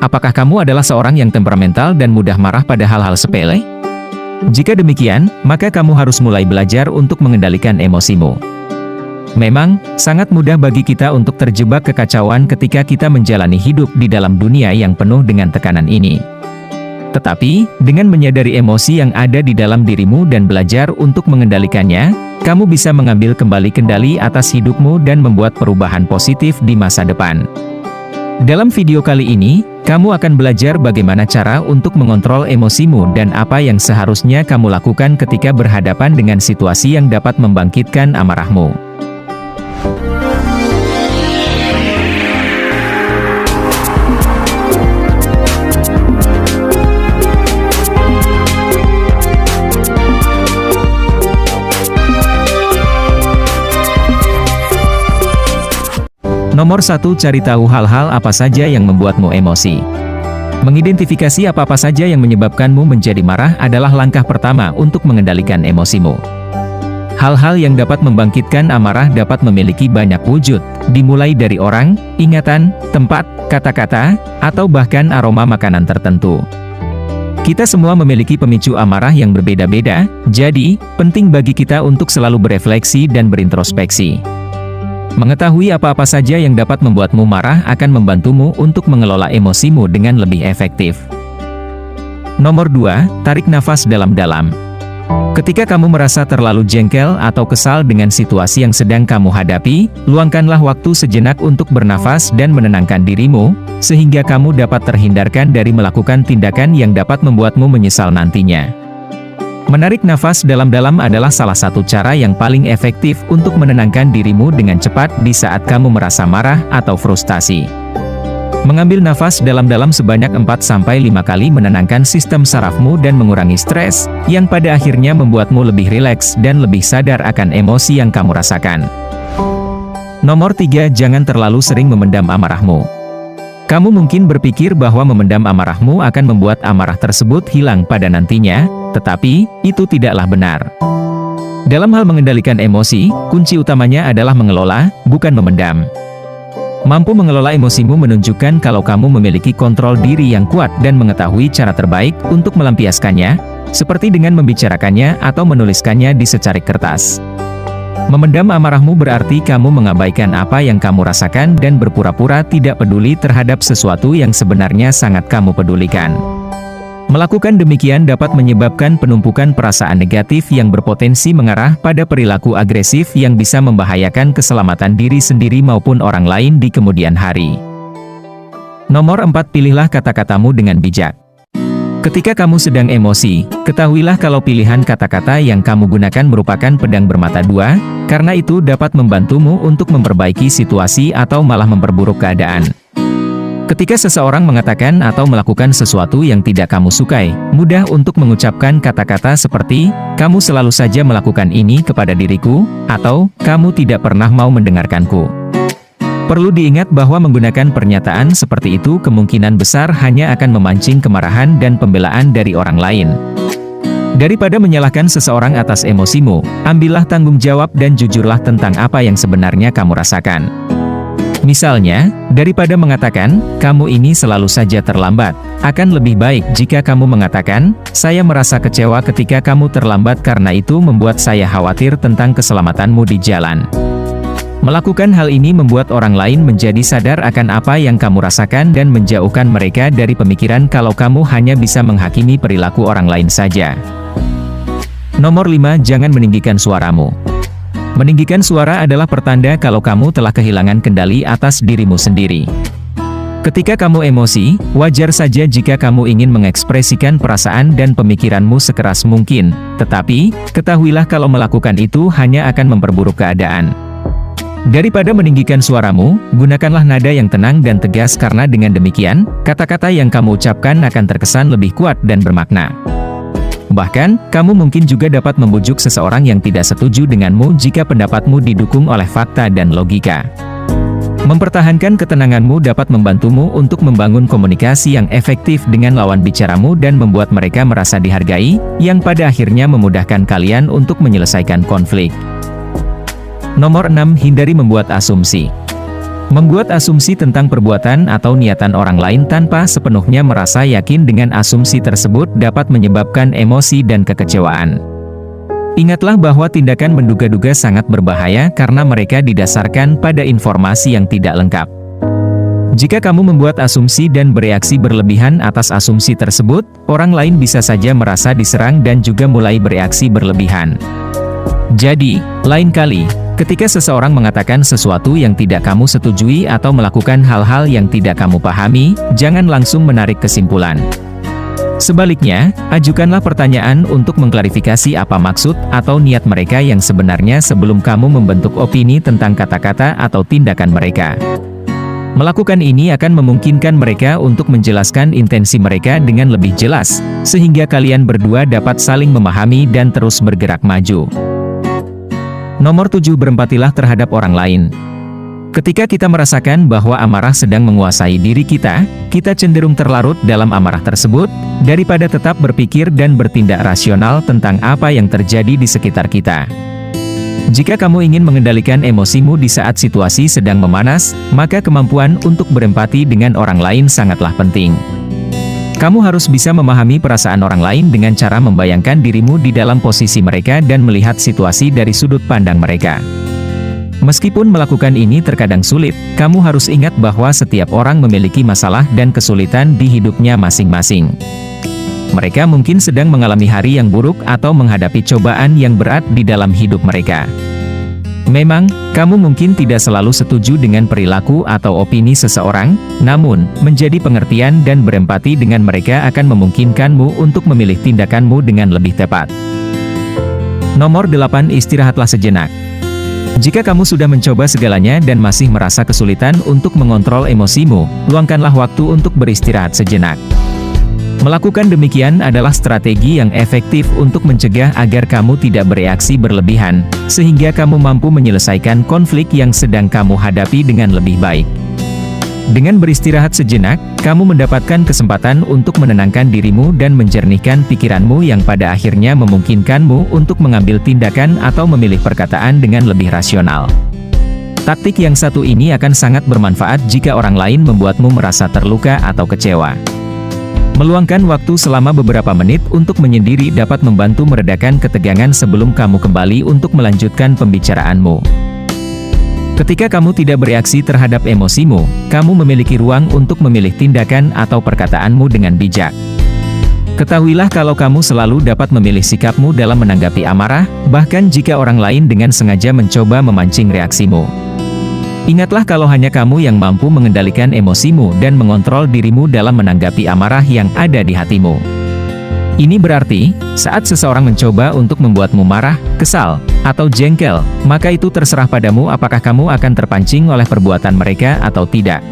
Apakah kamu adalah seorang yang temperamental dan mudah marah pada hal-hal sepele? Jika demikian, maka kamu harus mulai belajar untuk mengendalikan emosimu. Memang, sangat mudah bagi kita untuk terjebak kekacauan ketika kita menjalani hidup di dalam dunia yang penuh dengan tekanan ini. Tetapi, dengan menyadari emosi yang ada di dalam dirimu dan belajar untuk mengendalikannya, kamu bisa mengambil kembali kendali atas hidupmu dan membuat perubahan positif di masa depan. Dalam video kali ini, kamu akan belajar bagaimana cara untuk mengontrol emosimu dan apa yang seharusnya kamu lakukan ketika berhadapan dengan situasi yang dapat membangkitkan amarahmu. Nomor 1, cari tahu hal-hal apa saja yang membuatmu emosi. Mengidentifikasi apa-apa saja yang menyebabkanmu menjadi marah adalah langkah pertama untuk mengendalikan emosimu. Hal-hal yang dapat membangkitkan amarah dapat memiliki banyak wujud, dimulai dari orang, ingatan, tempat, kata-kata, atau bahkan aroma makanan tertentu. Kita semua memiliki pemicu amarah yang berbeda-beda, jadi penting bagi kita untuk selalu berefleksi dan berintrospeksi. Mengetahui apa-apa saja yang dapat membuatmu marah akan membantumu untuk mengelola emosimu dengan lebih efektif. Nomor 2, tarik nafas dalam-dalam. Ketika kamu merasa terlalu jengkel atau kesal dengan situasi yang sedang kamu hadapi, luangkanlah waktu sejenak untuk bernafas dan menenangkan dirimu, sehingga kamu dapat terhindarkan dari melakukan tindakan yang dapat membuatmu menyesal nantinya. Menarik nafas dalam-dalam adalah salah satu cara yang paling efektif untuk menenangkan dirimu dengan cepat di saat kamu merasa marah atau frustasi. Mengambil nafas dalam-dalam sebanyak 4-5 kali menenangkan sistem sarafmu dan mengurangi stres, yang pada akhirnya membuatmu lebih rileks dan lebih sadar akan emosi yang kamu rasakan. Nomor 3, jangan terlalu sering memendam amarahmu. Kamu mungkin berpikir bahwa memendam amarahmu akan membuat amarah tersebut hilang pada nantinya, tetapi itu tidaklah benar. Dalam hal mengendalikan emosi, kunci utamanya adalah mengelola, bukan memendam. Mampu mengelola emosimu menunjukkan kalau kamu memiliki kontrol diri yang kuat dan mengetahui cara terbaik untuk melampiaskannya, seperti dengan membicarakannya atau menuliskannya di secarik kertas. Memendam amarahmu berarti kamu mengabaikan apa yang kamu rasakan dan berpura-pura tidak peduli terhadap sesuatu yang sebenarnya sangat kamu pedulikan. Melakukan demikian dapat menyebabkan penumpukan perasaan negatif yang berpotensi mengarah pada perilaku agresif yang bisa membahayakan keselamatan diri sendiri maupun orang lain di kemudian hari. Nomor 4, pilihlah kata-katamu dengan bijak. Ketika kamu sedang emosi, ketahuilah kalau pilihan kata-kata yang kamu gunakan merupakan pedang bermata dua, karena itu dapat membantumu untuk memperbaiki situasi atau malah memperburuk keadaan. Ketika seseorang mengatakan atau melakukan sesuatu yang tidak kamu sukai, mudah untuk mengucapkan kata-kata seperti, "Kamu selalu saja melakukan ini kepada diriku," atau "Kamu tidak pernah mau mendengarkanku." Perlu diingat bahwa menggunakan pernyataan seperti itu kemungkinan besar hanya akan memancing kemarahan dan pembelaan dari orang lain. Daripada menyalahkan seseorang atas emosimu, ambillah tanggung jawab dan jujurlah tentang apa yang sebenarnya kamu rasakan. Misalnya, daripada mengatakan, "Kamu ini selalu saja terlambat," akan lebih baik jika kamu mengatakan, "Saya merasa kecewa ketika kamu terlambat karena itu membuat saya khawatir tentang keselamatanmu di jalan." Melakukan hal ini membuat orang lain menjadi sadar akan apa yang kamu rasakan dan menjauhkan mereka dari pemikiran kalau kamu hanya bisa menghakimi perilaku orang lain saja. Nomor 5, jangan meninggikan suaramu. Meninggikan suara adalah pertanda kalau kamu telah kehilangan kendali atas dirimu sendiri. Ketika kamu emosi, wajar saja jika kamu ingin mengekspresikan perasaan dan pemikiranmu sekeras mungkin, tetapi, ketahuilah kalau melakukan itu hanya akan memperburuk keadaan. Daripada meninggikan suaramu, gunakanlah nada yang tenang dan tegas karena dengan demikian, kata-kata yang kamu ucapkan akan terkesan lebih kuat dan bermakna. Bahkan, kamu mungkin juga dapat membujuk seseorang yang tidak setuju denganmu jika pendapatmu didukung oleh fakta dan logika. Mempertahankan ketenanganmu dapat membantumu untuk membangun komunikasi yang efektif dengan lawan bicaramu dan membuat mereka merasa dihargai, yang pada akhirnya memudahkan kalian untuk menyelesaikan konflik. Nomor 6, hindari membuat asumsi. Membuat asumsi tentang perbuatan atau niatan orang lain tanpa sepenuhnya merasa yakin dengan asumsi tersebut dapat menyebabkan emosi dan kekecewaan. Ingatlah bahwa tindakan menduga-duga sangat berbahaya karena mereka didasarkan pada informasi yang tidak lengkap. Jika kamu membuat asumsi dan bereaksi berlebihan atas asumsi tersebut, orang lain bisa saja merasa diserang dan juga mulai bereaksi berlebihan. Jadi, lain kali, ketika seseorang mengatakan sesuatu yang tidak kamu setujui atau melakukan hal-hal yang tidak kamu pahami, jangan langsung menarik kesimpulan. Sebaliknya, ajukanlah pertanyaan untuk mengklarifikasi apa maksud atau niat mereka yang sebenarnya sebelum kamu membentuk opini tentang kata-kata atau tindakan mereka. Melakukan ini akan memungkinkan mereka untuk menjelaskan intensi mereka dengan lebih jelas, sehingga kalian berdua dapat saling memahami dan terus bergerak maju. Nomor 7. Berempatilah terhadap orang lain. Ketika kita merasakan bahwa amarah sedang menguasai diri kita, kita cenderung terlarut dalam amarah tersebut, daripada tetap berpikir dan bertindak rasional tentang apa yang terjadi di sekitar kita. Jika kamu ingin mengendalikan emosimu di saat situasi sedang memanas, maka kemampuan untuk berempati dengan orang lain sangatlah penting. Kamu harus bisa memahami perasaan orang lain dengan cara membayangkan dirimu di dalam posisi mereka dan melihat situasi dari sudut pandang mereka. Meskipun melakukan ini terkadang sulit, kamu harus ingat bahwa setiap orang memiliki masalah dan kesulitan di hidupnya masing-masing. Mereka mungkin sedang mengalami hari yang buruk atau menghadapi cobaan yang berat di dalam hidup mereka. Memang, kamu mungkin tidak selalu setuju dengan perilaku atau opini seseorang, namun, menjadi pengertian dan berempati dengan mereka akan memungkinkanmu untuk memilih tindakanmu dengan lebih tepat. Nomor 8. Istirahatlah sejenak. Jika kamu sudah mencoba segalanya dan masih merasa kesulitan untuk mengontrol emosimu, luangkanlah waktu untuk beristirahat sejenak. Melakukan demikian adalah strategi yang efektif untuk mencegah agar kamu tidak bereaksi berlebihan, sehingga kamu mampu menyelesaikan konflik yang sedang kamu hadapi dengan lebih baik. Dengan beristirahat sejenak, kamu mendapatkan kesempatan untuk menenangkan dirimu dan menjernihkan pikiranmu yang pada akhirnya memungkinkanmu untuk mengambil tindakan atau memilih perkataan dengan lebih rasional. Taktik yang satu ini akan sangat bermanfaat jika orang lain membuatmu merasa terluka atau kecewa. Meluangkan waktu selama beberapa menit untuk menyendiri dapat membantu meredakan ketegangan sebelum kamu kembali untuk melanjutkan pembicaraanmu. Ketika kamu tidak bereaksi terhadap emosimu, kamu memiliki ruang untuk memilih tindakan atau perkataanmu dengan bijak. Ketahuilah kalau kamu selalu dapat memilih sikapmu dalam menanggapi amarah, bahkan jika orang lain dengan sengaja mencoba memancing reaksimu. Ingatlah kalau hanya kamu yang mampu mengendalikan emosimu dan mengontrol dirimu dalam menanggapi amarah yang ada di hatimu. Ini berarti, saat seseorang mencoba untuk membuatmu marah, kesal, atau jengkel, maka itu terserah padamu apakah kamu akan terpancing oleh perbuatan mereka atau tidak.